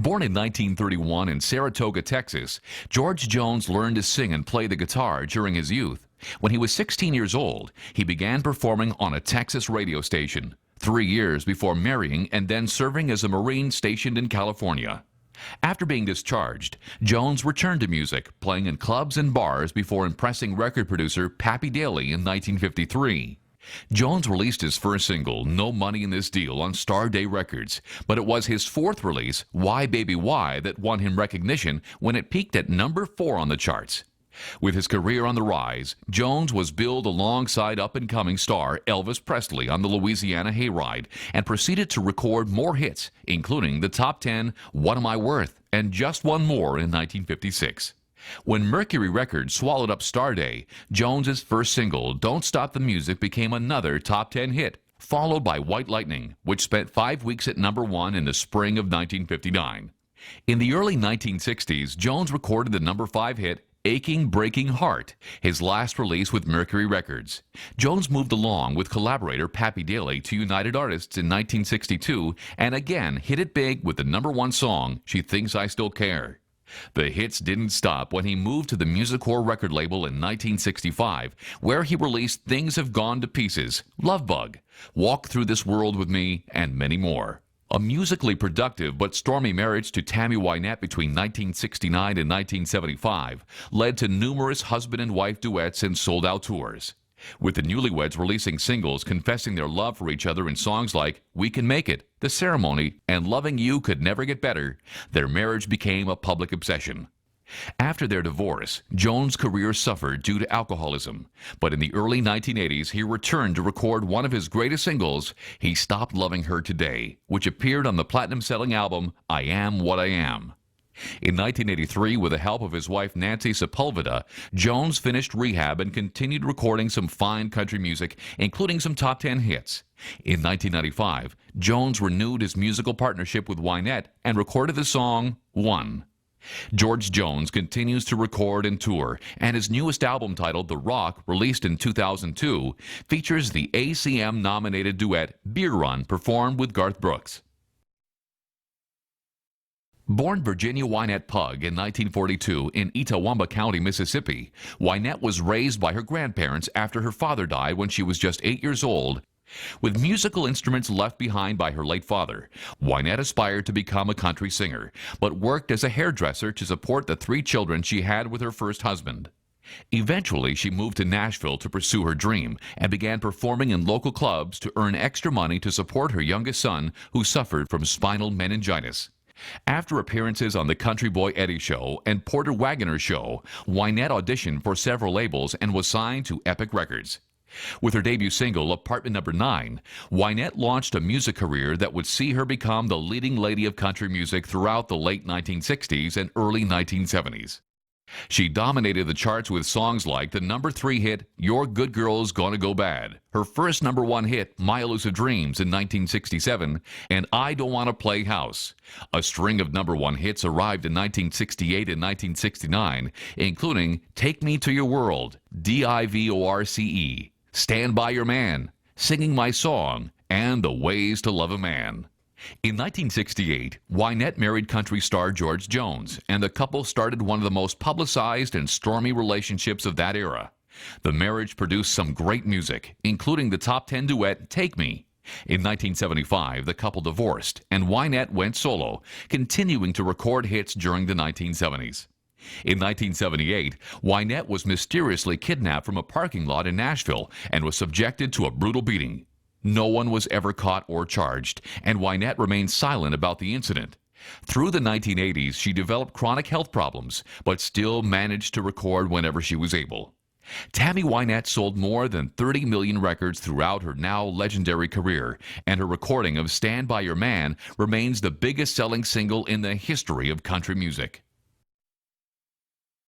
Born in 1931 in Saratoga, Texas, George Jones learned to sing and play the guitar during his youth. When he was 16 years old, he began performing on a Texas radio station, 3 years before marrying and then serving as a Marine stationed in California. After being discharged, Jones returned to music, playing in clubs and bars before impressing record producer Pappy Daly in 1953. Jones released his first single, No Money in This Deal, on Star Day Records, but it was his fourth release, Why Baby Why, that won him recognition when it peaked at number 4 on the charts. With his career on the rise, Jones was billed alongside up-and-coming star Elvis Presley on the Louisiana Hayride and proceeded to record more hits, including the top 10 What Am I Worth and just one more in 1956. When Mercury Records swallowed up Star Day, Jones's first single, Don't Stop the Music, became another top 10 hit, followed by White Lightning, which spent 5 weeks at number 1 in the spring of 1959. In the early 1960s, Jones recorded the number 5 hit, Aching Breaking Heart, his last release with Mercury Records. Jones moved along with collaborator Pappy Daly to United Artists in 1962 and again hit it big with the number 1 song, She Thinks I Still Care. The hits didn't stop when he moved to the Musicorps record label in 1965, where he released Things Have Gone to Pieces, Love Bug, Walk Through This World With Me, and many more. A musically productive but stormy marriage to Tammy Wynette between 1969 and 1975 led to numerous husband and wife duets and sold-out tours, with the newlyweds releasing singles confessing their love for each other in songs like We Can Make It, The Ceremony, and Loving You Could Never Get Better. Their marriage became a public obsession. After their divorce, Jones' career suffered due to alcoholism, but in the early 1980s he returned to record one of his greatest singles, He Stopped Loving Her Today, which appeared on the platinum-selling album I Am What I Am. In 1983, with the help of his wife Nancy Sepulveda, Jones finished rehab and continued recording some fine country music, including some top 10 hits. In 1995, Jones renewed his musical partnership with Wynette and recorded the song One. George Jones continues to record and tour, and his newest album titled The Rock, released in 2002, features the ACM-nominated duet Beer Run performed with Garth Brooks. Born Virginia Wynette Pugh in 1942 in Itawamba County, Mississippi, Wynette was raised by her grandparents after her father died when she was just 8 years old. With musical instruments left behind by her late father, Wynette aspired to become a country singer, but worked as a hairdresser to support the 3 children she had with her first husband. Eventually, she moved to Nashville to pursue her dream and began performing in local clubs to earn extra money to support her youngest son, who suffered from spinal meningitis. After appearances on The Country Boy Eddie Show and Porter Wagoner Show, Wynette auditioned for several labels and was signed to Epic Records. With her debut single, Apartment Number 9, Wynette launched a music career that would see her become the leading lady of country music throughout the late 1960s and early 1970s. She dominated the charts with songs like the number 3 hit, Your Good Girl's Gonna Go Bad, her first number 1 hit, My Elusive Dreams, in 1967, and I Don't Want to Play House. A string of number 1 hits arrived in 1968 and 1969, including Take Me to Your World, Divorce, Stand By Your Man, Singing My Song, and The Ways to Love a Man. In 1968, Wynette married country star George Jones, and the couple started one of the most publicized and stormy relationships of that era. The marriage produced some great music, including the top 10 duet Take Me. In 1975, the couple divorced, and Wynette went solo, continuing to record hits during the 1970s. In 1978, Wynette was mysteriously kidnapped from a parking lot in Nashville and was subjected to a brutal beating. No one was ever caught or charged, and Wynette remained silent about the incident. Through the 1980s, she developed chronic health problems, but still managed to record whenever she was able. Tammy Wynette sold more than 30 million records throughout her now legendary career, and her recording of Stand By Your Man remains the biggest-selling single in the history of country music.